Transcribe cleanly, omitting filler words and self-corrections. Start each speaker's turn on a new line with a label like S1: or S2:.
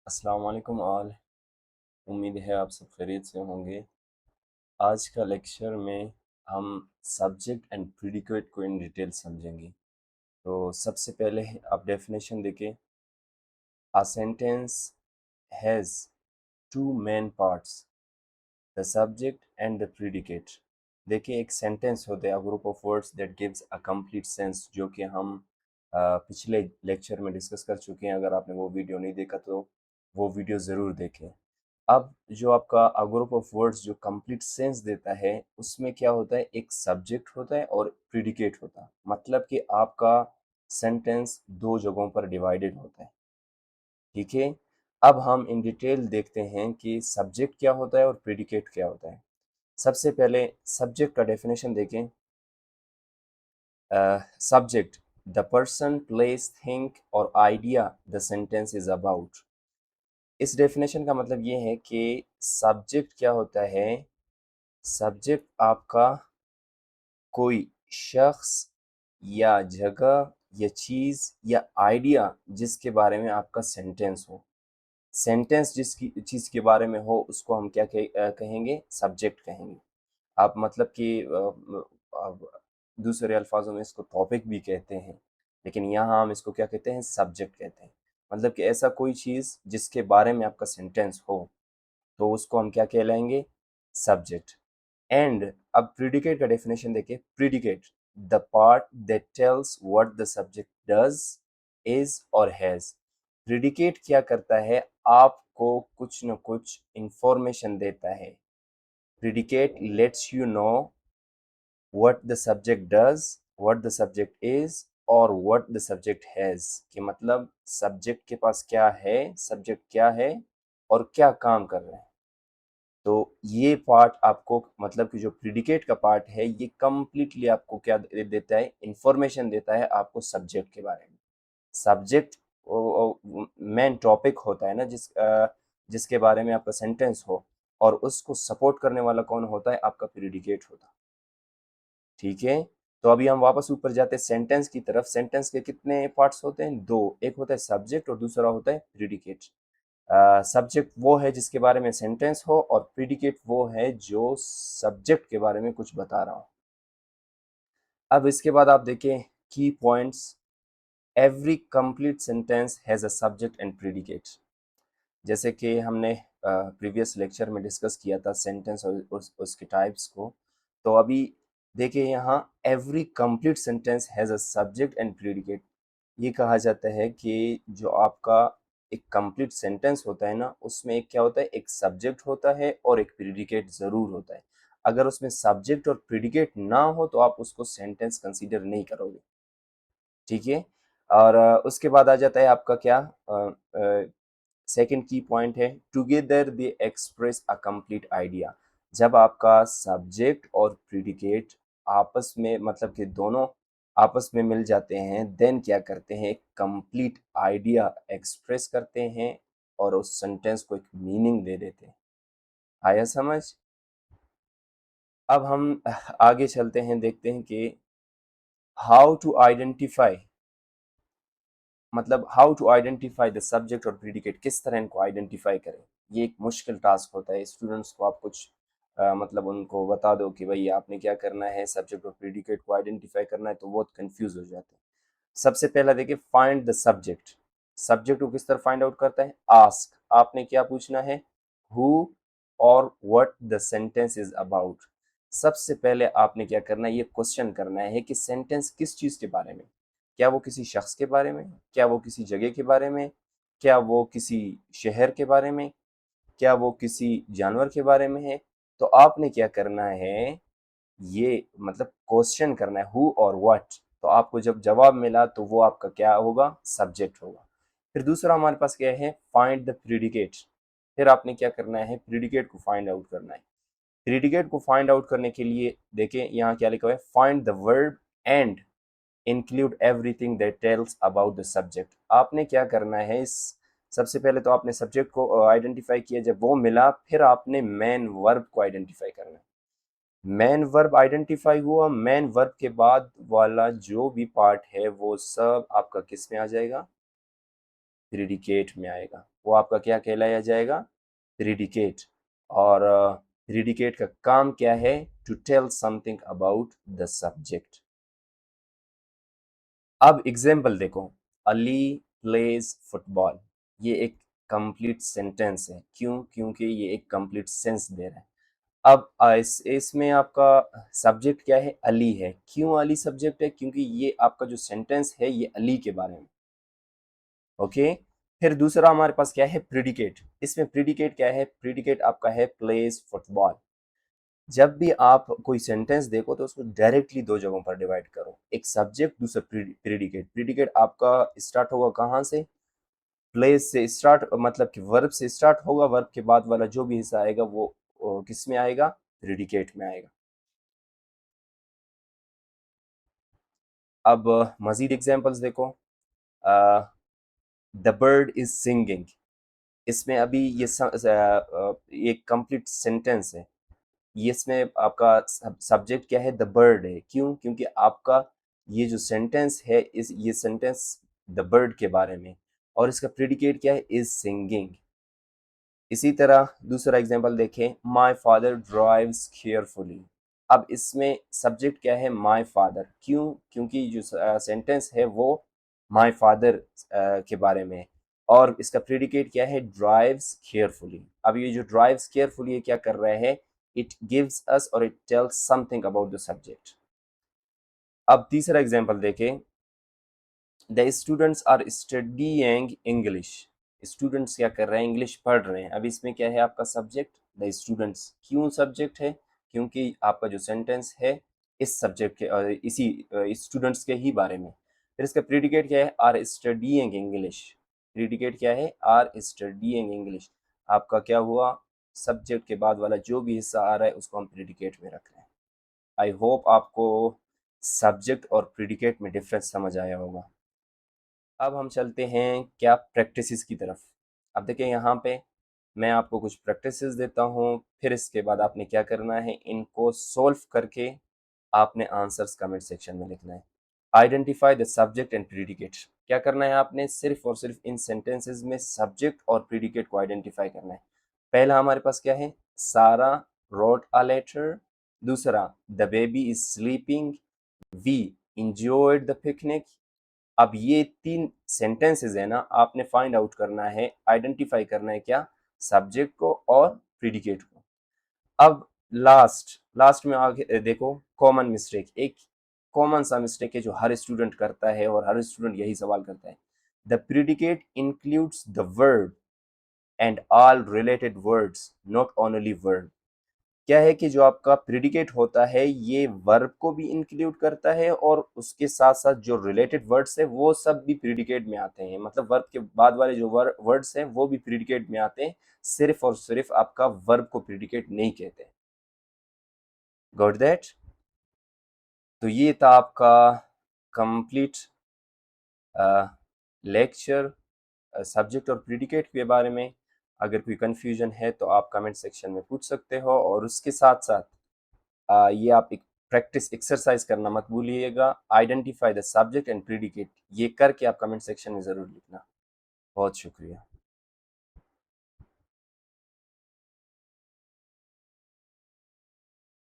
S1: अस्सलाम वालेकुम ऑल। उम्मीद है आप सब खैरियत से होंगे। आज का लेक्चर में हम सब्जेक्ट एंड प्रीडिकेट को इन डिटेल समझेंगे। तो सबसे पहले आप डेफिनेशन देखें। A sentence has two main parts, the subject and the predicate. देखिए, एक सेंटेंस होता है a group of words that gives a complete sense, जो कि हम पिछले लेक्चर में डिस्कस कर चुके हैं। अगर आपने वो वीडियो नहीं देखा तो वो वीडियो ज़रूर देखें। अब जो आपका अ ग्रुप ऑफ वर्ड्स जो कंप्लीट सेंस देता है, उसमें क्या होता है, एक सब्जेक्ट होता है और प्रीडिकेट होता है। मतलब कि आपका सेंटेंस दो जगहों पर डिवाइडेड होता है। ठीक है। अब हम इन डिटेल देखते हैं कि सब्जेक्ट क्या होता है और प्रीडिकेट क्या होता है। सबसे पहले सब्जेक्ट का डेफिनेशन देखें। Subject, the person, place, thing और idea the sentence is about. इस डेफिनेशन का मतलब ये है कि सब्जेक्ट क्या होता है। सब्जेक्ट आपका कोई शख्स या जगह या चीज़ या आइडिया जिसके बारे में आपका सेंटेंस हो। सेंटेंस जिसकी चीज़ के बारे में हो उसको हम क्या कहेंगे, सब्जेक्ट कहेंगे। आप मतलब कि दूसरे अल्फाजों में इसको टॉपिक भी कहते हैं, लेकिन यहाँ हम इसको क्या कहते हैं, सब्जेक्ट कहते हैं। मतलब कि ऐसा कोई चीज़ जिसके बारे में आपका सेंटेंस हो तो उसको हम क्या कहलाएंगे, सब्जेक्ट। एंड अब प्रीडिकेट का डेफिनेशन देखिए। Predicate, the part that tells what the subject does, is और हैज। प्रीडिकेट क्या करता है, आपको कुछ न कुछ इंफॉर्मेशन देता है। Predicate let's you know what the subject does, what the subject is और व्हाट द सब्जेक्ट हैज। कि मतलब सब्जेक्ट के पास क्या है, सब्जेक्ट क्या है और क्या काम कर रहे हैं। तो ये पार्ट आपको मतलब कि जो प्रीडिकेट का पार्ट है ये कंप्लीटली आपको क्या देता है, इंफॉर्मेशन देता है आपको सब्जेक्ट के बारे में। सब्जेक्ट मेन टॉपिक होता है ना, जिसके बारे में आपका सेंटेंस हो, और उसको सपोर्ट करने वाला कौन होता है, आपका प्रीडिकेट होता है। ठीक है। तो अभी हम वापस ऊपर जाते हैं सेंटेंस की तरफ। सेंटेंस के कितने पार्ट्स होते हैं, दो। एक होता है सब्जेक्ट और दूसरा होता है प्रीडिकेट। सब्जेक्ट वो है जिसके बारे में सेंटेंस हो, और प्रीडिकेट वो है जो सब्जेक्ट के बारे में कुछ बता रहा हो। अब इसके बाद आप देखें की points. Every complete sentence has a subject and predicate. जैसे कि हमने प्रीवियस लेक्चर में डिस्कस किया था सेंटेंस और उसके टाइप्स को। तो अभी देखिए यहाँ, every complete sentence has a subject and predicate. ये कहा जाता है कि जो आपका एक कंप्लीट सेंटेंस होता है ना, उसमें एक क्या होता है, एक सब्जेक्ट होता है और एक प्रीडिकेट ज़रूर होता है। अगर उसमें सब्जेक्ट और प्रीडिकेट ना हो तो आप उसको सेंटेंस कंसीडर नहीं करोगे। ठीक है। और उसके बाद आ जाता है आपका क्या, सेकंड की पॉइंट है, together they express a complete idea. जब आपका सब्जेक्ट और प्रीडिकेट आपस में मतलब कि दोनों आपस में मिल जाते हैं, देन क्या करते हैं, एक कंप्लीट आइडिया एक्सप्रेस करते हैं और उस सेंटेंस को एक मीनिंग दे देते हैं। आया समझ। अब हम आगे चलते हैं, देखते हैं कि हाउ टू आइडेंटिफाई, मतलब how to identify the subject और प्रीडिकेट। किस तरह इनको आइडेंटिफाई करें। ये एक मुश्किल टास्क होता है। स्टूडेंट्स को आप कुछ मतलब उनको बता दो कि भाई आपने क्या करना है, सब्जेक्ट और प्रीडिकेट को आइडेंटिफाई करना है, तो बहुत कंफ्यूज हो जाते हैं। सबसे पहला देखिए, फाइंड द सब्जेक्ट। सब्जेक्ट को किस तरह फाइंड आउट करता है, आस्क। आपने क्या पूछना है, हु और what the sentence is about. सबसे पहले आपने क्या करना है, ये क्वेश्चन करना है कि सेंटेंस किस चीज के बारे में। क्या वो किसी शख्स के बारे में, क्या वो किसी जगह के बारे में, क्या वो किसी शहर के बारे में, क्या वो किसी जानवर के बारे में है। तो आपने क्या करना है, ये मतलब क्वेश्चन करना है हु और व्हाट। तो आपको जब जवाब मिला तो वो आपका क्या होगा, सब्जेक्ट होगा। फिर दूसरा हमारे पास क्या है, फाइंड द प्रीडिकेट। फिर आपने क्या करना है, प्रीडिकेट को फाइंड आउट करना है। प्रीडिकेट को फाइंड आउट करने के लिए देखिए यहाँ क्या लिखा हुआ है, find the verb and include everything that tells about the subject. आपने क्या करना है, इस सबसे पहले तो आपने सब्जेक्ट को आइडेंटिफाई किया, जब वो मिला फिर आपने मेन वर्ब को आइडेंटिफाई करना है। मेन वर्ब आइडेंटिफाई हुआ, मेन वर्ब के बाद वाला जो भी पार्ट है वो सब आपका किस में आ जाएगा, प्रीडिकेट में आएगा, वो आपका क्या कहलाया जाएगा, प्रीडिकेट। और प्रीडिकेट का काम क्या है, to tell something about the subject. अब एग्जाम्पल देखो, अली प्लेज फुटबॉल, ये एक कंप्लीट सेंटेंस है, क्यों, क्योंकि ये एक कंप्लीट सेंस दे रहा है। अब इसमें आपका सब्जेक्ट क्या है, अली है। क्यों अली सब्जेक्ट है, क्योंकि ये आपका जो सेंटेंस है ये अली के बारे में। ओके, फिर दूसरा हमारे पास क्या है, प्रीडिकेट। इसमें प्रीडिकेट क्या है, प्रीडिकेट आपका है प्लेज फुटबॉल। जब भी आप कोई सेंटेंस देखो तो उसको डायरेक्टली दो जगहों पर डिवाइड करो, एक सब्जेक्ट, दूसरा प्रीडिकेट। प्रीडिकेट आपका स्टार्ट होगा कहाँ से, प्लेस से स्टार्ट, मतलब कि वर्ब से स्टार्ट होगा, वर्ब के बाद वाला जो भी हिस्सा आएगा वो किस में आएगा, प्रीडिकेट में आएगा। अब मजीद एग्जांपल्स देखो, द बर्ड इज सिंगिंग। इसमें अभी ये एक कंप्लीट सेंटेंस है, ये इसमें आपका सब्जेक्ट क्या है, द बर्ड है। क्यों, क्योंकि आपका ये जो सेंटेंस है, इस ये सेंटेंस द बर्ड के बारे में, और इसका प्रेडिकेट क्या है, इज सिंगिंग। इसी तरह दूसरा एग्जांपल देखें, माय फादर ड्राइव्स केयरफुली। अब इसमें सब्जेक्ट क्या है, माय फादर। क्यों, क्योंकि जो सेंटेंस है वो माय फादर के बारे में है, और इसका प्रेडिकेट क्या है, ड्राइव्स केयरफुली। अब ये जो ड्राइव्स केयरफुली क्या कर रहा है, इट गिव्स अस और it tells something about the subject. अब तीसरा एग्जांपल देखें, the students are studying English. Students क्या कर रहे हैं, इंग्लिश पढ़ रहे हैं। अब इसमें क्या है आपका सब्जेक्ट, द स्टूडेंट्स। क्यों सब्जेक्ट है, क्योंकि आपका जो सेंटेंस है इस सब्जेक्ट के इसी स्टूडेंट्स के ही बारे में। फिर इसका प्रीडिकेट क्या है, आर स्टडीइंग इंग्लिश। प्रीडिकेट क्या है, आर स्टडीइंग इंग्लिश। आपका क्या हुआ, सब्जेक्ट के बाद वाला जो भी हिस्सा आ रहा है उसको हम प्रीडिकेट में रख रहे हैं। आई होप आपको सब्जेक्ट और प्रीडिकेट में डिफरेंस समझ आया होगा। अब हम चलते हैं क्या, प्रैक्टिसेस की तरफ। अब देखिए यहाँ पे मैं आपको कुछ प्रैक्टिसेस देता हूँ, फिर इसके बाद आपने क्या करना है, इनको सोल्व करके आपने आंसर्स कमेंट सेक्शन में लिखना है। Identify the subject and predicate. क्या करना है आपने, सिर्फ और सिर्फ इन सेंटेंसेस में सब्जेक्ट और प्रीडिकेट को आइडेंटिफाई करना है। पहला हमारे पास क्या है, सारा रोट अ लेटर। दूसरा, the baby is sleeping, we enjoyed the picnic. अब ये तीन सेंटेंसेस है ना, आपने फाइंड आउट करना है, आइडेंटिफाई करना है क्या, सब्जेक्ट को और प्रीडिकेट को। अब लास्ट लास्ट में आगे देखो, कॉमन मिस्टेक, एक कॉमन सा मिस्टेक है जो हर स्टूडेंट करता है और हर स्टूडेंट यही सवाल करता है, the predicate includes the verb and all related words, not only verb. क्या है कि जो आपका प्रीडिकेट होता है ये वर्ब को भी इंक्लूड करता है, और उसके साथ साथ जो रिलेटेड वर्ड्स है वो सब भी प्रीडिकेट में आते हैं। मतलब वर्ब के बाद वाले जो वर्ड्स हैं वो भी प्रीडिकेट में आते हैं, सिर्फ और सिर्फ आपका वर्ब को प्रीडिकेट नहीं कहते। Got that. तो ये था आपका कंप्लीट लेक्चर सब्जेक्ट और प्रीडिकेट के बारे में। अगर कोई कंफ्यूजन है तो आप कमेंट सेक्शन में पूछ सकते हो, और उसके साथ साथ ये आप एक प्रैक्टिस एक्सरसाइज करना मत भूलिएगा, identify the subject and predicate. ये करके आप कमेंट सेक्शन में ज़रूर लिखना। बहुत शुक्रिया।